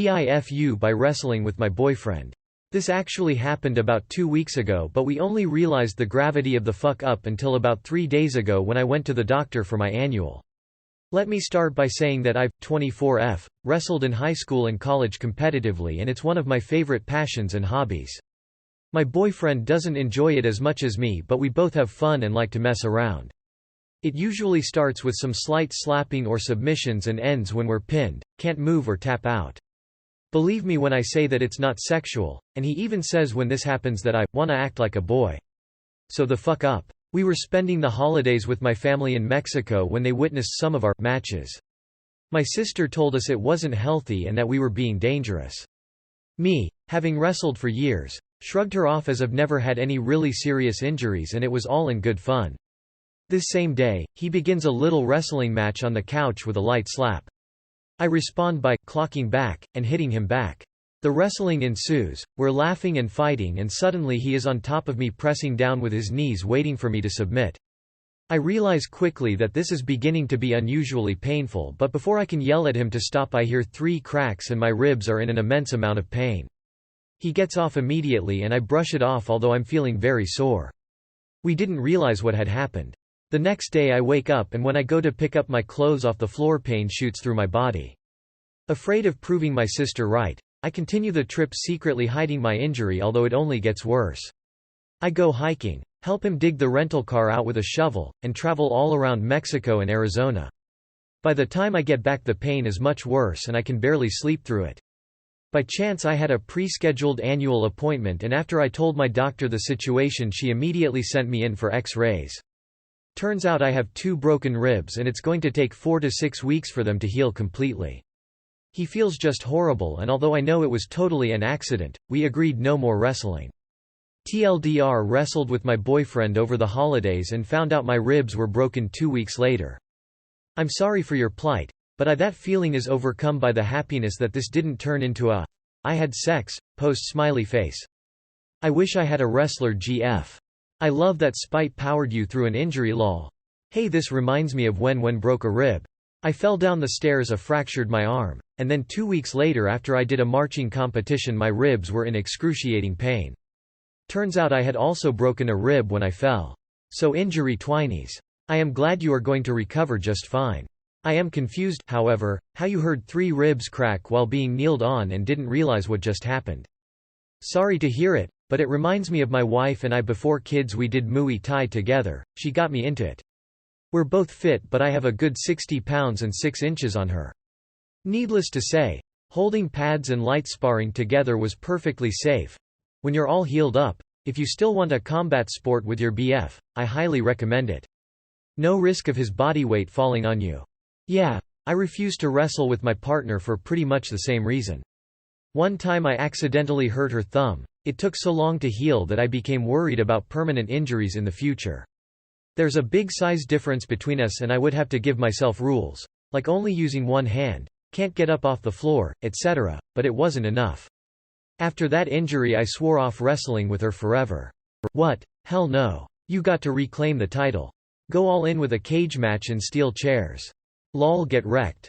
TIFU by wrestling with my boyfriend. This actually happened about 2 weeks ago, but we only realized the gravity of the fuck up until about 3 days ago when I went to the doctor for my annual. Let me start by saying that I've, 24F, wrestled in high school and college competitively, and it's one of my favorite passions and hobbies. My boyfriend doesn't enjoy it as much as me, but we both have fun and like to mess around. It usually starts with some slight slapping or submissions and ends when we're pinned, can't move or tap out. Believe me when I say that it's not sexual, and he even says when this happens that I wanna act like a boy. So the fuck up. We were spending the holidays with my family in Mexico when they witnessed some of our matches. My sister told us it wasn't healthy and that we were being dangerous. Me, having wrestled for years, shrugged her off as I've never had any really serious injuries and it was all in good fun. This same day, he begins a little wrestling match on the couch with a light slap. I respond by clocking back and hitting him back. The wrestling ensues, we're laughing and fighting, and suddenly he is on top of me pressing down with his knees waiting for me to submit. I realize quickly that this is beginning to be unusually painful, but before I can yell at him to stop I hear 3 cracks and my ribs are in an immense amount of pain. He gets off immediately and I brush it off, although I'm feeling very sore. We didn't realize what had happened. The next day I wake up and when I go to pick up my clothes off the floor, pain shoots through my body. Afraid of proving my sister right, I continue the trip secretly hiding my injury, although it only gets worse. I go hiking, help him dig the rental car out with a shovel, and travel all around Mexico and Arizona. By the time I get back the pain is much worse and I can barely sleep through it. By chance I had a pre-scheduled annual appointment, and after I told my doctor the situation she immediately sent me in for X-rays. Turns out I have 2 broken ribs and it's going to take 4 to 6 weeks for them to heal completely. He feels just horrible, and although I know it was totally an accident, we agreed no more wrestling. TLDR, wrestled with my boyfriend over the holidays and found out my ribs were broken 2 weeks later. I'm sorry for your plight, but that feeling is overcome by the happiness that this didn't turn into a I had sex, post smiley face. I wish I had a wrestler GF. I love that spite powered you through an injury lol. Hey, this reminds me of when broke a rib. I fell down the stairs, fractured my arm, and then 2 weeks later after I did a marching competition my ribs were in excruciating pain. Turns out I had also broken a rib when I fell. So injury twinies. I am glad you are going to recover just fine. I am confused, however, how you heard 3 ribs crack while being kneeled on and didn't realize what just happened. Sorry to hear it, but it reminds me of my wife and I before kids. We did Muay Thai together, she got me into it. We're both fit, but I have a good 60 pounds and 6 inches on her. Needless to say, holding pads and light sparring together was perfectly safe. When you're all healed up, if you still want a combat sport with your BF, I highly recommend it. No risk of his body weight falling on you. Yeah, I refused to wrestle with my partner for pretty much the same reason. One time I accidentally hurt her thumb. It took so long to heal that I became worried about permanent injuries in the future. There's a big size difference between us and I would have to give myself rules, like only using one hand, can't get up off the floor, etc., but it wasn't enough. After that injury I swore off wrestling with her forever. What? Hell no. You got to reclaim the title. Go all in with a cage match and steel chairs. Lol, get wrecked.